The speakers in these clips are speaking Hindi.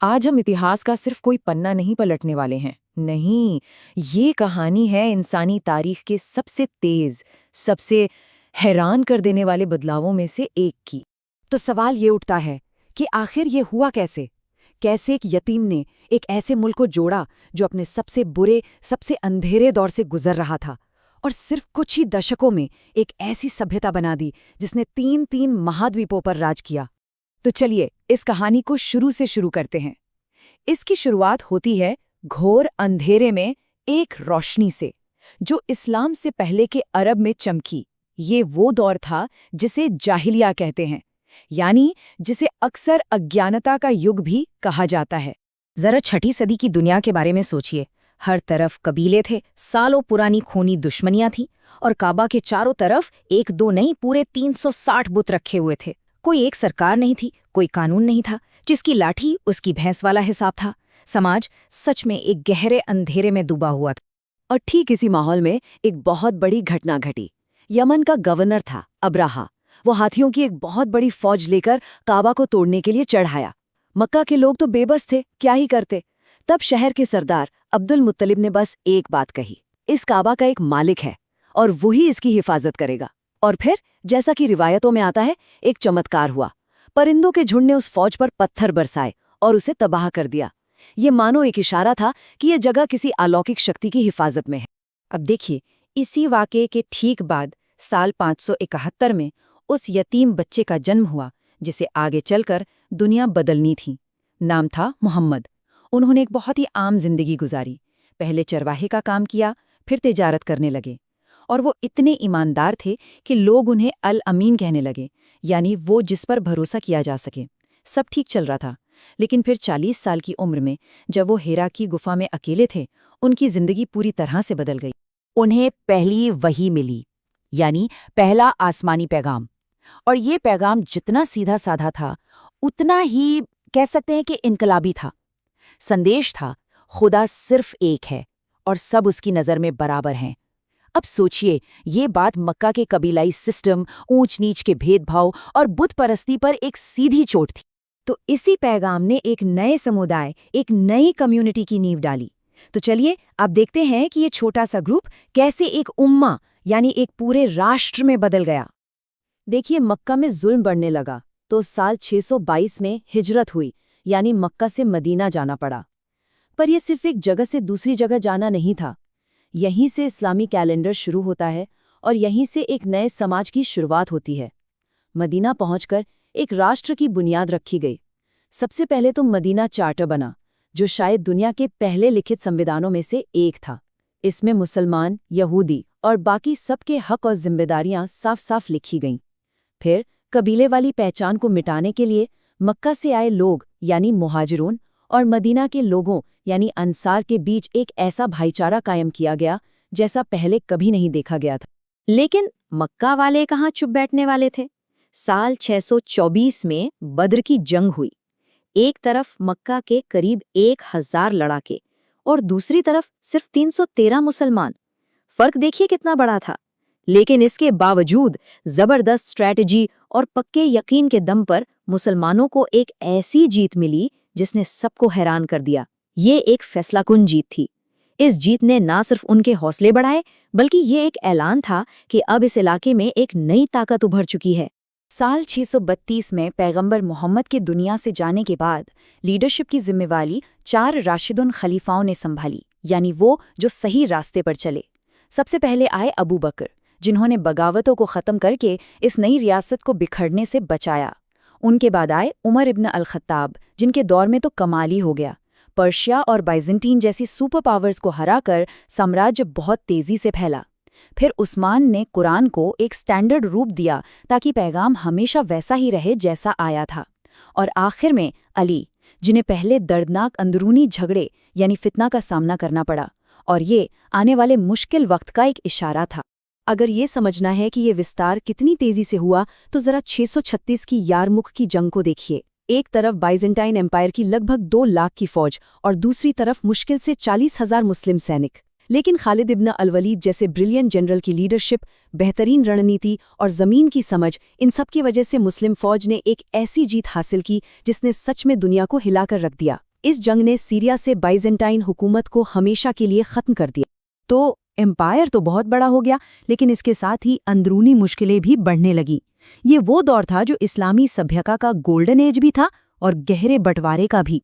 आज हम इतिहास का सिर्फ कोई पन्ना नहीं पलटने वाले हैं। नहीं, ये कहानी है इंसानी तारीख के सबसे तेज, सबसे हैरान कर देने वाले बदलावों में से एक की। तो सवाल ये उठता है कि आखिर ये हुआ कैसे? कैसे एक यतीम ने एक ऐसे मुल्क को जोड़ा जो अपने सबसे बुरे, सबसे अंधेरे दौर से गुजर रहा था, और सिर्फ कुछ ही दशकों में एक ऐसी सभ्यता बना दी जिसने तीन तीन महाद्वीपों पर राज किया। तो चलिए इस कहानी को शुरू से शुरू करते हैं। इसकी शुरुआत होती है घोर अंधेरे में एक रोशनी से, जो इस्लाम से पहले के अरब में चमकी। ये वो दौर था जिसे जाहिलिया कहते हैं, यानी जिसे अक्सर अज्ञानता का युग भी कहा जाता है। जरा छठी सदी की दुनिया के बारे में सोचिए। हर तरफ कबीले थे, सालों पुरानी खूनी दुश्मनियां थीं, और काबा के चारों तरफ एक दो नहीं पूरे 360 बुत रखे हुए थे। कोई एक सरकार नहीं थी, कोई कानून नहीं था, जिसकी लाठी उसकी भैंस वाला हिसाब था। समाज सच में एक गहरे अंधेरे में डूबा हुआ था। और ठीक इसी माहौल में एक बहुत बड़ी घटना घटी। यमन का गवर्नर था अब्राहा। वो हाथियों की एक बहुत बड़ी फौज लेकर काबा को तोड़ने के लिए चढ़ाया। मक्का के लोग तो बेबस थे, क्या ही करते। तब शहर के सरदार अब्दुल मुत्तलिब ने बस एक बात कही, इस काबा का एक मालिक है और वही इसकी हिफाजत करेगा। और फिर जैसा कि रिवायतों में आता है, एक चमत्कार हुआ। परिंदों के झुंड ने उस फौज पर पत्थर बरसाए और उसे तबाह कर दिया। ये मानो एक इशारा था कि यह जगह किसी अलौकिक शक्ति की हिफाजत में है। अब देखिए, इसी वाक़ये के ठीक बाद साल 571 में उस यतीम बच्चे का जन्म हुआ, जिसे आगे चलकर दुनिया बदलनी थी। नाम था मोहम्मद। उन्होंने एक बहुत ही आम जिंदगी गुजारी। पहले चरवाहे का काम किया, फिर तिजारत करने लगे। और वो इतने ईमानदार थे कि लोग उन्हें अल अमीन कहने लगे, यानी वो जिस पर भरोसा किया जा सके। सब ठीक चल रहा था, लेकिन फिर 40 साल की उम्र में जब वो हिरा की गुफा में अकेले थे, उनकी जिंदगी पूरी तरह से बदल गई। उन्हें पहली वही मिली, यानी पहला आसमानी पैगाम। और ये पैगाम जितना सीधा साधा था, उतना ही कह सकते हैं कि इनकलाबी था। संदेश था, खुदा सिर्फ एक है और सब उसकी नज़र में बराबर हैं। अब सोचिए, ये बात मक्का के कबीलाई सिस्टम, ऊंच नीच के भेदभाव और बुत परस्ती पर एक सीधी चोट थी। तो इसी पैगाम ने एक नए समुदाय, एक नई कम्युनिटी की नींव डाली। तो चलिए अब देखते हैं कि ये छोटा सा ग्रुप कैसे एक उम्मा, यानी एक पूरे राष्ट्र में बदल गया। देखिए, मक्का में जुल्म बढ़ने लगा तो साल 622 में हिजरत हुई, यानी मक्का से मदीना जाना पड़ा। पर यह सिर्फ एक जगह से दूसरी जगह जाना नहीं था। यहीं से इस्लामी कैलेंडर शुरू होता है और यहीं से एक नए समाज की शुरुआत होती है। मदीना पहुंचकर एक राष्ट्र की बुनियाद रखी गई। सबसे पहले तो मदीना चार्टर बना, जो शायद दुनिया के पहले लिखित संविधानों में से एक था। इसमें मुसलमान, यहूदी और बाकी सबके हक और जिम्मेदारियां साफ साफ लिखी गईं। फिर कबीले वाली पहचान को मिटाने के लिए मक्का से आए लोग, यानी मुहाजिरून, और मदीना के लोगों, यानी अंसार, के बीच एक ऐसा भाईचारा कायम किया गया जैसा पहले कभी नहीं देखा गया था। लेकिन मक्का वाले कहाँ चुप बैठने वाले थे। साल 624 में बद्र की जंग हुई। एक तरफ मक्का के करीब 1000 लड़ाके और दूसरी तरफ सिर्फ 313 मुसलमान। फर्क देखिए कितना बड़ा था। लेकिन इसके बावजूद जबरदस्त स्ट्रैटेजी और पक्के यकीन के दम पर मुसलमानों को एक ऐसी जीत मिली जिसने सबको हैरान कर दिया। ये एक फैसलाकुन जीत थी। इस जीत ने ना सिर्फ उनके हौसले बढ़ाए, बल्कि ये एक ऐलान था कि अब इस इलाके में एक नई ताकत उभर चुकी है। साल 632 में पैगंबर मोहम्मद के दुनिया से जाने के बाद लीडरशिप की जिम्मेवारी 4 राशिदुन खलीफाओं ने संभाली, यानी वो जो सही रास्ते पर चले। सबसे पहले आए अबू बकर, जिन्होंने बगावतों को ख़त्म करके इस नई रियासत को बिखरने से बचाया। उनके बाद आए उमर इब्न अल-खत्ताब, जिनके दौर में तो कमाल ही हो गया। पर्शिया और बाइजेंटीन जैसी सुपर पावर्स को हराकर साम्राज्य बहुत तेज़ी से फैला। फिर उस्मान ने कुरान को एक स्टैंडर्ड रूप दिया ताकि पैगाम हमेशा वैसा ही रहे जैसा आया था। और आखिर में अली, जिन्हें पहले दर्दनाक अंदरूनी झगड़े यानी फितना का सामना करना पड़ा, और ये आने वाले मुश्किल वक्त का एक इशारा था। अगर ये समझना है कि ये विस्तार कितनी तेजी से हुआ, तो जरा 636 की यारमुख की जंग को देखिए। एक तरफ बाइजेंटाइन एम्पायर की लगभग 2 लाख की फौज और दूसरी तरफ मुश्किल से 40,000 मुस्लिम सैनिक। लेकिन खालिद इब्न अल-वलीद जैसे ब्रिलियंट जनरल की लीडरशिप, बेहतरीन रणनीति और ज़मीन की समझ, इन सब की वजह से मुस्लिम फौज ने एक ऐसी जीत हासिल की जिसने सच में दुनिया को हिलाकर रख दिया। इस जंग ने सीरिया से बाइजेंटाइन हुकूमत को हमेशा के लिए खत्म कर दिया। तो एम्पायर तो बहुत बड़ा हो गया, लेकिन इसके साथ ही अंदरूनी मुश्किलें भी बढ़ने लगीं। ये वो दौर था जो इस्लामी सभ्यता का गोल्डन एज भी था और गहरे बंटवारे का भी।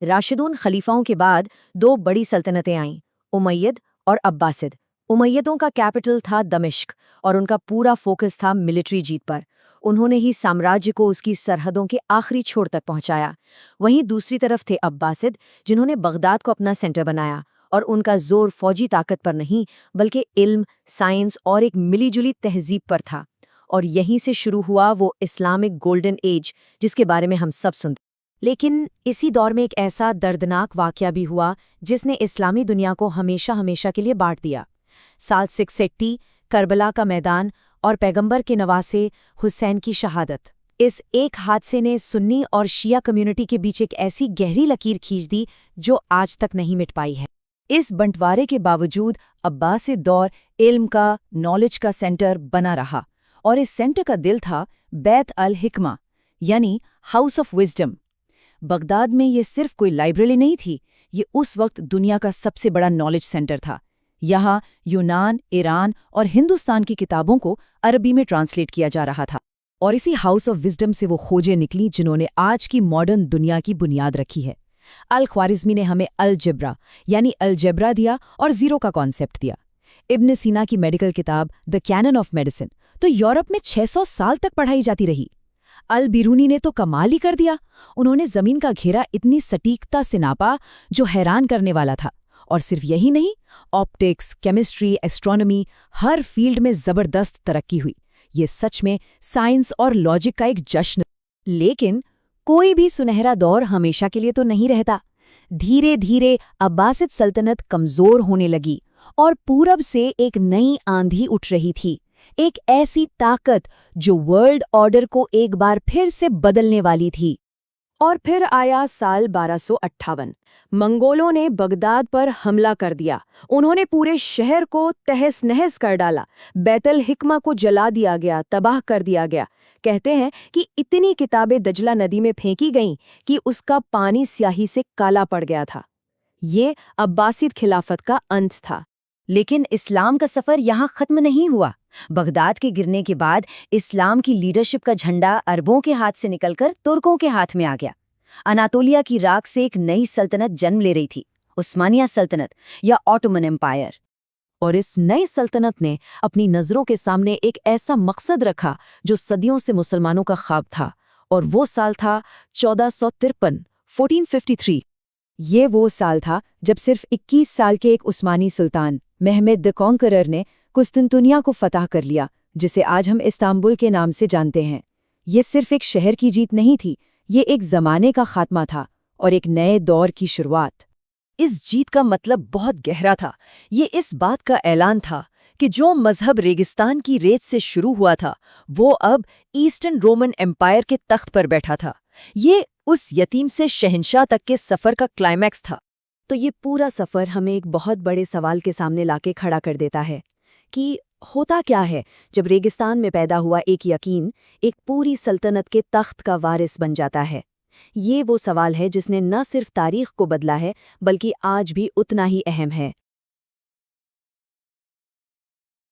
राशिदून खलीफाओं के बाद दो बड़ी सल्तनतें आईं, उमय्यद और अब्बासिद। उमय्यदों का कैपिटल था दमिश्क और उनका पूरा फोकस था मिलिट्री जीत पर। उन्होंने ही साम्राज्य को उसकी सरहदों के आखिरी छोर तक पहुंचाया। वहीं दूसरी तरफ थे अब्बासिद, जिन्होंने बगदाद को अपना सेंटर बनाया, और उनका जोर फौजी ताकत पर नहीं बल्कि इल्म, साइंस और एक मिलीजुली तहजीब पर था। और यहीं से शुरू हुआ वो इस्लामिक गोल्डन एज जिसके बारे में हम सब सुनते। लेकिन इसी दौर में एक ऐसा दर्दनाक वाकया भी हुआ जिसने इस्लामी दुनिया को हमेशा हमेशा के लिए बांट दिया। साल 680, करबला का मैदान और पैगंबर के नवासे हुसैन की शहादत। इस एक हादसे ने सुन्नी और शिया कम्युनिटी के बीच एक ऐसी गहरी लकीर खींच दी जो आज तक नहीं मिट पाई है। इस बंटवारे के बावजूद अब्बासिद दौर इल्म का, नॉलेज का सेंटर बना रहा, और इस सेंटर का दिल था बैत अल हिकमा, यानी हाउस ऑफ विजडम। बगदाद में ये सिर्फ कोई लाइब्रेरी नहीं थी, ये उस वक्त दुनिया का सबसे बड़ा नॉलेज सेंटर था। यहाँ यूनान, ईरान और हिंदुस्तान की किताबों को अरबी में ट्रांसलेट किया जा रहा था। और इसी हाउस ऑफ विजडम से वो खोजें निकली जिन्होंने आज की मॉडर्न दुनिया की बुनियाद रखी है। अल ख्वारिज़मी ने हमें अलजेब्रा यानी अलजेब्रा दिया और जीरो का कॉन्सेप्ट दिया। इब्न सीना की मेडिकल किताब द कैनन ऑफ मेडिसिन तो यूरोप में 600 साल तक पढ़ाई जाती रही। अल बिरूनी ने तो कमाल ही कर दिया। उन्होंने जमीन का घेरा इतनी सटीकता से नापा जो हैरान करने वाला था। और सिर्फ यही नहीं, ऑप्टिक्स, केमिस्ट्री, एस्ट्रोनॉमी, हर फील्ड में जबरदस्त तरक्की हुई। ये सच में साइंस और लॉजिक का एक जश्न। लेकिन कोई भी सुनहरा दौर हमेशा के लिए तो नहीं रहता। धीरे धीरे अब्बासिद सल्तनत कमजोर होने लगी और पूरब से एक नई आंधी उठ रही थी, एक ऐसी ताकत जो वर्ल्ड ऑर्डर को एक बार फिर से बदलने वाली थी। और फिर आया साल 1258। मंगोलों ने बगदाद पर हमला कर दिया। उन्होंने पूरे शहर को तहस नहस कर डाला। बैतुल हिकमा को जला दिया गया, तबाह कर दिया गया। कहते हैं कि इतनी किताबें दजला नदी में फेंकी गईं कि उसका पानी स्याही से काला पड़ गया था। ये अब्बासिद खिलाफत का अंत था। लेकिन इस्लाम का सफ़र यहाँ ख़त्म नहीं हुआ। बगदाद के गिरने के बाद इस्लाम की लीडरशिप का झंडा अरबों के हाथ से निकलकर तुर्कों के हाथ में आ गया। अनातोलिया की राख से एक नई सल्तनत जन्म ले रही थी, उस्मानिया सल्तनत या ऑटोमन एम्पायर। और इस नई सल्तनत ने अपनी नज़रों के सामने एक ऐसा मकसद रखा जो सदियों से मुसलमानों का ख्वाब था, और वो साल था 1453, 1453। ये वो साल था जब सिर्फ 21 साल के एक उस्मानी सुल्तान मेहमेद द कॉन्करर ने कुस्तुनतुनिया को फतह कर लिया, जिसे आज हम इस्तांबुल के नाम से जानते हैं। ये सिर्फ एक शहर की जीत नहीं थी, ये एक ज़माने का खात्मा था और एक नए दौर की शुरुआत। इस जीत का मतलब बहुत गहरा था। ये इस बात का ऐलान था कि जो मजहब रेगिस्तान की रेत से शुरू हुआ था, वो अब ईस्टर्न रोमन एम्पायर के तख्त पर बैठा था। ये उस यतीम से शहंशाह तक के सफ़र का क्लाइमैक्स था। तो ये पूरा सफ़र हमें एक बहुत बड़े सवाल के सामने लाके खड़ा कर देता है कि होता क्या है जब रेगिस्तान में पैदा हुआ एक यकीन एक पूरी सल्तनत के तख्त का वारिस बन जाता है। ये वो सवाल है जिसने न सिर्फ तारीख को बदला है, बल्कि आज भी उतना ही अहम है।